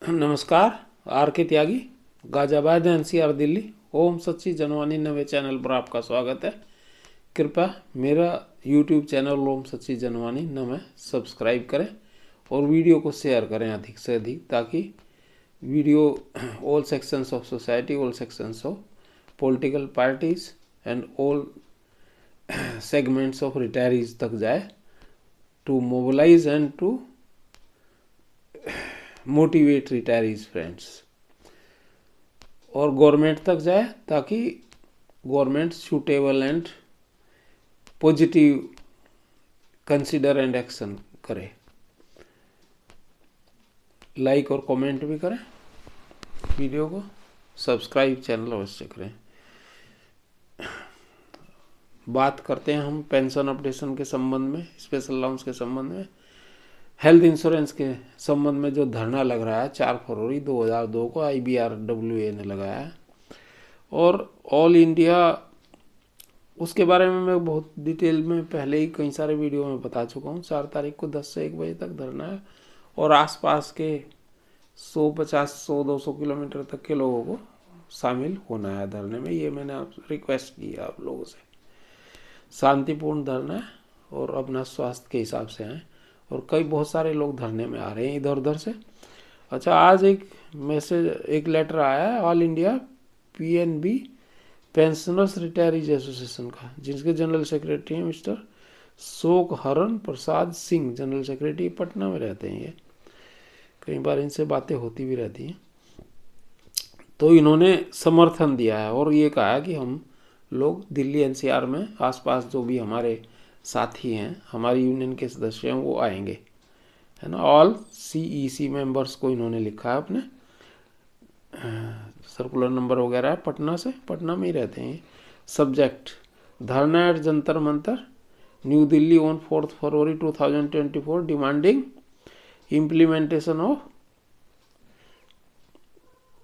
नमस्कार। Are K Tyagi, Ghaziabad NCR Delhi. ओम सच्ची जनवानी नवे चैनल पर आपका स्वागत है। कृपया मेरा यूट्यूब चैनल ओम सच्ची जनवानी नवे सब्सक्राइब करें और वीडियो को शेयर करें अधिक से अधिक, ताकि video all sections of society, all sections of political parties and all segments of retirees तक जाए, to mobilise and to motivate retirees friends, और गवर्नमेंट तक जाए ताकि government suitable and positive consider and action करे। लाइक और comment भी करें, वीडियो को सब्सक्राइब चैनल अवश्य करें। बात करते हैं हम पेंशन अपडेशन के संबंध में, स्पेशल अलाउंस के संबंध में। हेल्थ इंश्योरेंस के संबंध में जो धरना लग रहा है 4 फरवरी 2002 को IBRWA ने लगाया है, और ऑल इंडिया, उसके बारे में मैं बहुत डिटेल में पहले ही कई सारे वीडियो में बता चुका हूँ। 4 तारीख को 10 से 1 बजे तक धरना है, और आसपास के 100-200 किलोमीटर तक के लोगों को शामिल होना है धरने में। ये मैंने आप रिक्वेस्ट की है आप लोगों से। शांतिपूर्ण धरना है और अपना स्वास्थ्य के हिसाब से आए, और बहुत सारे लोग धरने में आ रहे हैं इधर उधर से। अच्छा, आज एक मैसेज, एक लेटर आया है all India PNB pensioners retirees association का, जिसके जनरल सेक्रेटरी हैं mister शोकहरण Prasad Singh. General secretary Patna में रहते हैं ये, कई बार इनसे बातें होती भी रहती हैं। तो इन्होंने समर्थन दिया है और ये कहा है कि हम लोग दिल्ली NCR में आसपास जो भी हमारे साथी हैं, हमारी यूनियन के सदस्य हैं, वो आएंगे, है ना। ऑल CEC मेंबर्स को इन्होंने लिखा है अपने, सर्कुलर नंबर वगैरह है, पटना में ही रहते हैं। Subject: dharna at Jantar Mantar New Delhi on 4 February 2024 demanding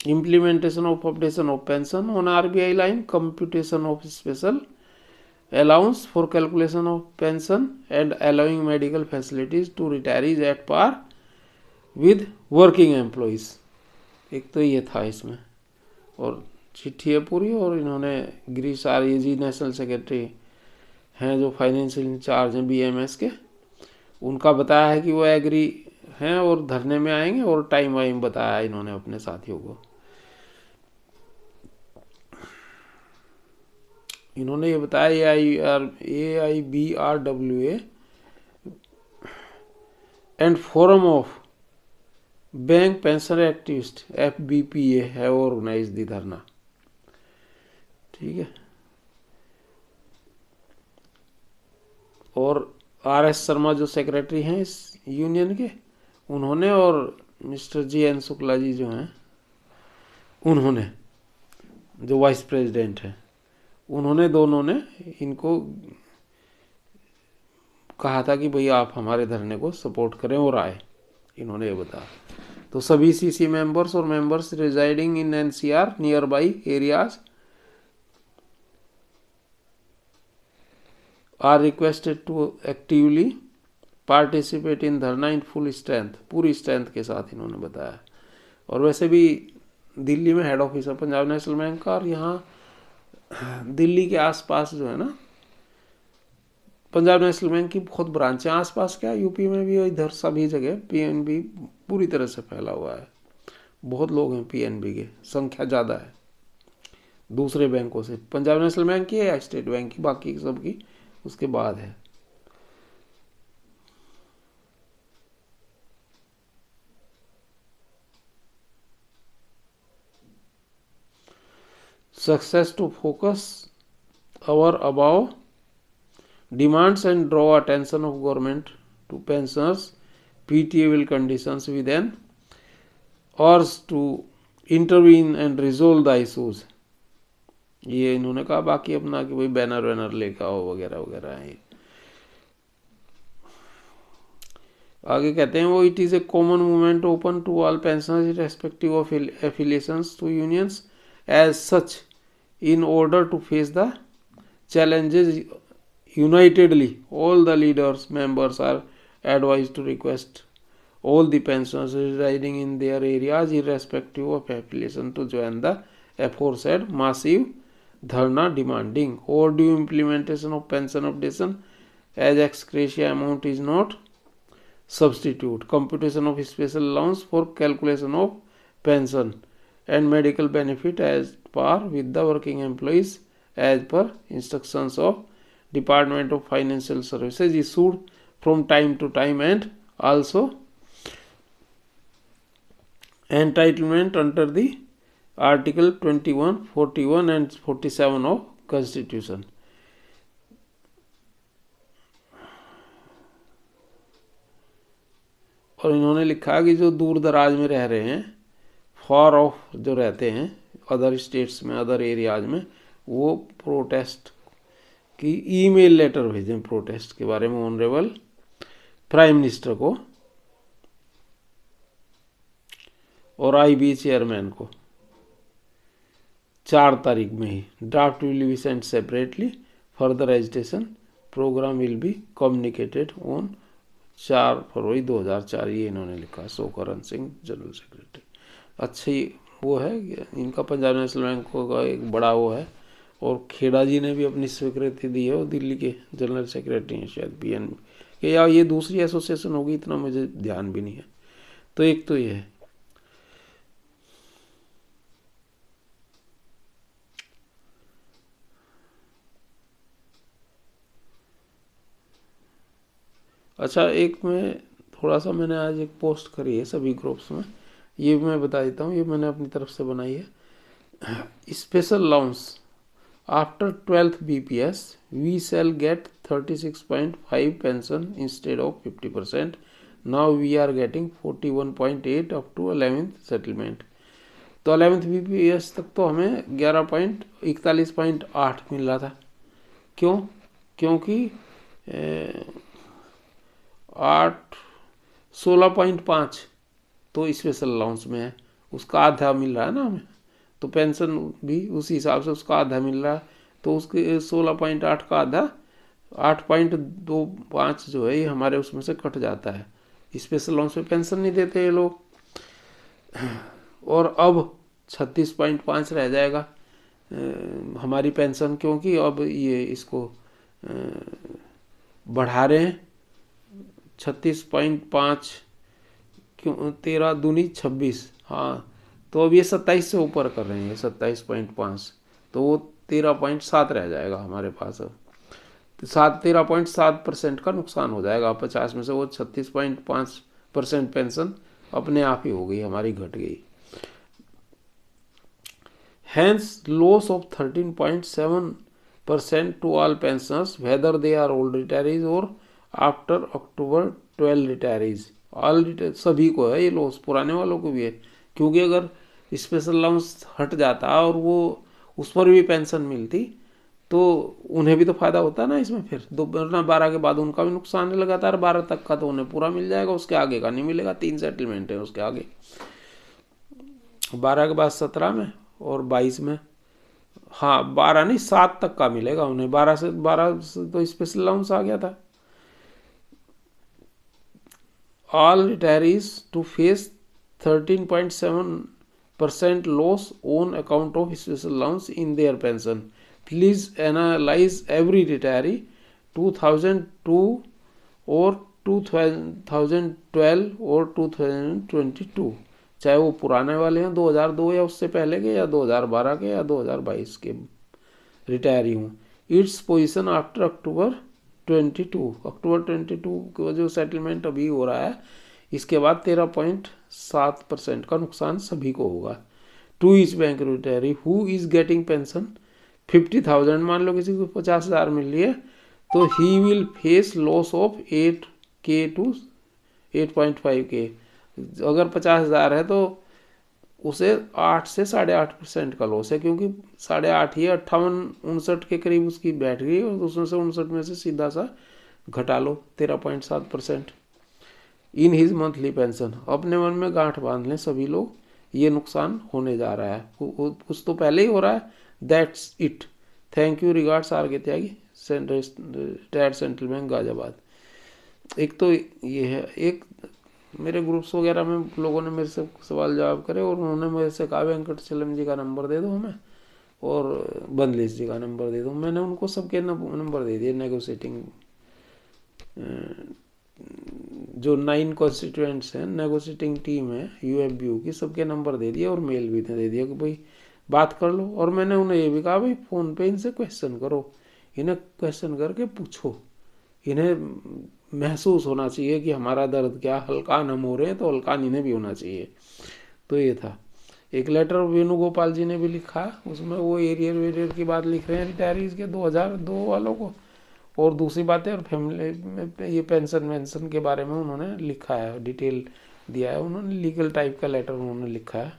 implementation of updation of pension on RBI line, computation of special allowance for calculation of pension and allowing medical facilities to retirees at par with working employees। एक तो ये था इसमें, और चिट्ठी है पूरी। और इन्होंने गिरीश आर्य जी नेशनल सेक्रेटरी हैं, जो फाइनेंशियल इंचार्ज हैं BMS के, उनका बताया है कि वो एग्री हैं और धरने में आएंगे, और टाइम वाइम बताया है इन्होंने अपने साथियों को। इन्होंने ये बताया AIBRWA and forum of bank pension activist FBPA है ऑर्गेनाइज दी धरना। ठीक है। और RS शर्मा जो सेक्रेटरी हैं इस यूनियन के, उन्होंने, और मिस्टर JN शुक्ला जी जो हैं, उन्होंने, जो वाइस प्रेसिडेंट हैं, उन्होंने, दोनों ने इनको कहा था कि भाई आप हमारे धरने को सपोर्ट करें और आए, इन्होंने ये बताया। तो सभी CC मेंबर्स और members residing in NCR nearby areas are requested to actively participate in dharna in full strength, पूरी स्ट्रेंथ के साथ इन्होंने बताया। और वैसे भी दिल्ली में हेड ऑफिस है पंजाब नेशनल बैंक का, और यहाँ दिल्ली के आसपास जो है ना, पंजाब नेशनल बैंक की बहुत ब्रांच है आसपास। क्या यूपी में भी, इधर सभी जगह PNB पूरी तरह से फैला हुआ है। बहुत लोग हैं PNB के, संख्या ज़्यादा है दूसरे बैंकों से। पंजाब नेशनल बैंक की है या स्टेट बैंक की, बाकी सब की उसके बाद है। Success to focus our above demands and draw attention of government to pensioners, PTA will conditions within urge to intervene and resolve the issues। ये इन्होंने कहा। बाकी अपना कि भाई बैनर वैनर लेकर आओ वगैरह वगैरह है। आगे कहते हैं वो, it is a common movement open to all pensioners irrespective of affiliations to unions as such in order to face the challenges unitedly. All the leaders members are advised to request all the pensioners residing in their areas irrespective of affiliation to join the aforesaid massive dharna demanding overdue implementation of pension updation as ex gratia amount is not substitute, computation of special allowance for calculation of pension and medical benefit as par with the working employees as per instructions of Department of Financial Services issued from time to time, and also entitlement under the Article 21, 41 and 47 of Constitution. और इन्होंने लिखा कि जो दूर दराज में रह रहे हैं, फॉर ऑफ जो रहते हैं अदर स्टेट्स में, अदर एरियाज में, वो प्रोटेस्ट की ईमेल लेटर भेजें प्रोटेस्ट के बारे में ऑनरेबल प्राइम मिनिस्टर को और आईबी चेयरमैन को 4 तारीख में ही. Draft will be sent separately. Further agitation programme will be communicated on 4 February 2004. ये इन्होंने लिखा. Shokaran Singh, general secretary. अच्छी वो है, इनका पंजाब नेशनल बैंक का एक बड़ा वो है. और खेड़ा जी ने भी अपनी स्वीकृति दी है, वो दिल्ली के जनरल सेक्रेटरी हैं शायद पीएनबी के, या ये दूसरी एसोसिएशन होगी, इतना मुझे ध्यान भी नहीं है. तो एक तो ये है. अच्छा, एक मैं थोड़ा सा मैंने आज एक पोस्ट करी है सभी ग्रुप्स में, ये मैं बता देता हूँ. ये मैंने अपनी तरफ से बनाई है. Special allowance after 12th BPS we shall get 36.5 pension instead of 50%. Now we are getting 41.8 up to 11th settlement. तो 11th BPS तक तो हमें 11.41.8 मिल रहा था. क्यों? क्योंकि 16.5 तो स्पेशल अलाउंस में है, उसका आधा मिल रहा है ना हमें. तो पेंशन भी उसी हिसाब से उसका आधा मिल रहा है. तो उसके 16.8 का आधा 8.25 जो है ये हमारे उसमें से कट जाता है. स्पेशल अलाउंस में पेंशन नहीं देते ये लोग. और अब 36.5 रह जाएगा हमारी पेंशन, क्योंकि अब ये इसको बढ़ा रहे हैं. 36.5 क्यों, 13 दूनी 26. हाँ, तो अब ये 27 से ऊपर कर रहे हैं, 27.5. तो वो 13.7 रह जाएगा हमारे पास. अब तो 13.7% का नुकसान हो जाएगा 50 में से. वो 36.5% पेंशन अपने आप ही हो गई हमारी, घट गई. Hence, loss of 13.7% to all pensioners, whether they are old retirees or after October 12 retirees. All सभी को है ये लॉस, पुराने वालों को भी है. क्योंकि अगर स्पेशल अलाउंस हट जाता और वो उस पर भी पेंशन मिलती तो उन्हें भी तो फायदा होता है ना इसमें. फिर 12 के बाद उनका भी नुकसान है लगातार. 12 तक का तो उन्हें पूरा मिल जाएगा, उसके आगे का नहीं मिलेगा. 3 सेटलमेंट है उसके आगे. 12 के बाद 17 में और 22 में. हाँ, 12 नहीं 7 तक का मिलेगा उन्हें. 12 से तो स्पेशल अलाउंस आ गया था. All retirees to face 13.7% loss on account of special allowance in their pension. Please analyze every retiree 2002 or 2012 और 2022, चाहे वो पुराने वाले हैं 2002 या उससे पहले के, या 2012 के, या 2022 के रिटायरी हूँ. इट्स पोजीशन आफ्टर अक्टूबर 22 का जो सेटलमेंट अभी हो रहा है, इसके बाद 13.7% का नुकसान सभी को होगा. To each bank retiree who is getting pension 50,000, मान लो किसी को 50,000 मिल रही है, तो he will face loss of 8K to 8.5K. अगर 50,000 है तो उसे 8 से 8.5% का लॉस है, क्योंकि 8.5 ही 58-59 के करीब उसकी बैठ गई, और उसमें से 59 में से सीधा सा घटा लो 13.7% इन हिज मंथली पेंशन. अपने मन में गांठ बांध लें सभी लोग, ये नुकसान होने जा रहा है. कुछ तो पहले ही हो रहा है. That's it. Thank you. Regards R K Tyagi, retired Central Bank Ghaziabad. एक तो ये है. एक मेरे ग्रुप्स वगैरह में लोगों ने मेरे से सवाल जवाब करे और उन्होंने मेरे से कहा वेंकटचलम जी का नंबर दे दो हमें और बंदलेश जी का नंबर दे दो। मैंने उनको सबके नंबर दे दिए। नेगोशिएटिंग जो 9 कॉन्स्टिट्यूएंट्स हैं, नेगोशिएटिंग टीम है यूएफबीयू की, सबके नंबर दे दिए और मेल भी दे दिया कि भाई बात कर लो। और मैंने उन्हें ये भी कहा भाई फ़ोन पे इनसे क्वेश्चन करो, इन्हें क्वेश्चन करके पूछो, इन्हें महसूस होना चाहिए कि हमारा दर्द क्या, हल्कान हम हो रहे हैं तो हल्कान इन्हें भी होना चाहिए। तो ये था। एक लेटर वेणुगोपाल जी ने भी लिखा, उसमें वो एरियर वेरियर की बात लिख रहे हैं रिटायरीज के 2002 वालों को, और दूसरी बातें और फैमिली में ये पेंशन वेंशन के बारे में उन्होंने लिखा है, डिटेल दिया है उन्होंने। लीगल टाइप का लेटर उन्होंने लिखा है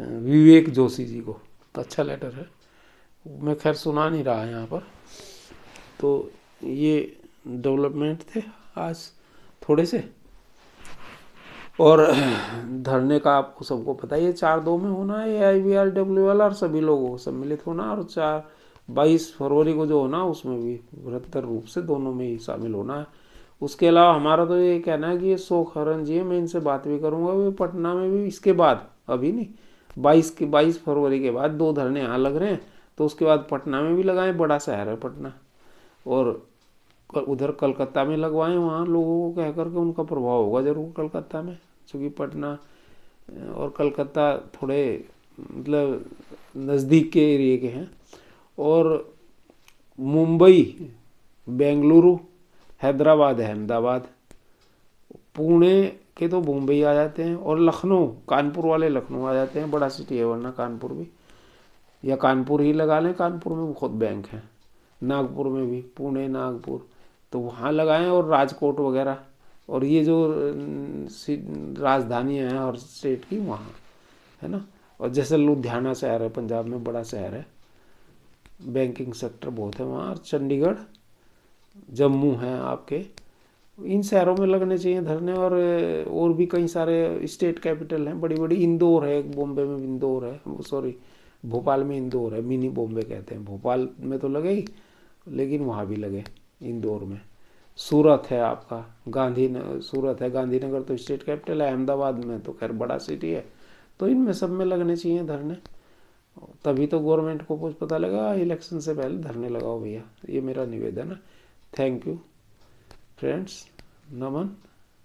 विवेक जोशी जी को। तो अच्छा लेटर है, मैं खैर सुना नहीं रहा यहाँ पर। तो ये डेवलपमेंट थे आज थोड़े से। और धरने का आपको सबको पता है ये 4-2 में होना है, AIBRWL और सभी लोगों को सम्मिलित होना, और 22 फरवरी को जो होना उसमें भी बृहत्तर रूप से दोनों में ही शामिल होना है। उसके अलावा हमारा तो ये कहना है कि ये शोक हरण जी है, मैं इनसे बात भी करूँगा, वे पटना में भी इसके बाद, अभी नहीं, 22 फरवरी के बाद 2 धरने यहाँ लग रहे हैं, तो उसके बाद पटना में भी लगाएं, बड़ा शहर है पटना, और उधर कलकत्ता में लगवाएं, वहाँ लोगों को कह करके उनका प्रभाव होगा जरूर कलकत्ता में, क्योंकि पटना और कलकत्ता थोड़े मतलब नज़दीक के एरिए के हैं। और मुंबई, बेंगलुरु, हैदराबाद, अहमदाबाद, पुणे के तो मुंबई आ जाते हैं, और लखनऊ, कानपुर वाले लखनऊ आ जाते हैं, बड़ा सिटी है वरना कानपुर भी, या कानपुर ही लगा लें, कानपुर में खुद बैंक है, नागपुर में भी, पुणे नागपुर, तो वहाँ लगाएं, और राजकोट वगैरह, और ये जो राजधानियाँ हैं हर स्टेट की वहाँ, है ना। और जैसे लुधियाना शहर है पंजाब में, बड़ा शहर है, बैंकिंग सेक्टर बहुत है वहाँ, और चंडीगढ़, जम्मू है आपके, इन शहरों में लगने चाहिए धरने। और भी कई सारे स्टेट कैपिटल हैं बड़ी बड़ी, इंदौर है, बॉम्बे में इंदौर है, सॉरी भोपाल में इंदौर है, मिनी बॉम्बे कहते हैं, भोपाल में तो लगे ही, लेकिन वहाँ भी लगे इंदौर में। सूरत है आपका, सूरत है, गांधीनगर तो स्टेट कैपिटल है, अहमदाबाद में तो खैर बड़ा सिटी है, तो इनमें सब में लगने चाहिए धरने, तभी तो गवर्नमेंट को कुछ पता लगा। इलेक्शन से पहले धरने लगाओ भैया, ये मेरा निवेदन है। थैंक यू फ्रेंड्स, नमन,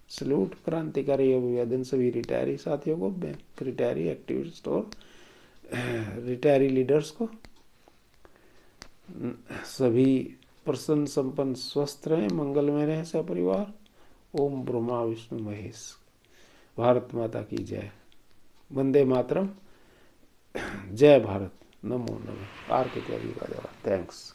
सल्यूट, क्रांतिकारी अभिवादन सभी रिटायरी साथियों को, बैंक रिटायरी एक्टिविस्ट और रिटायरी लीडर्स को। सभी प्रसन्न संपन्न स्वस्थ रहें, मंगल में रहें सपरिवार। ओम ब्रह्मा विष्णु महेश। भारत माता की जय। वंदे मातरम। जय भारत। नमो नमः। आर के त्यागी का जवाब। थैंक्स।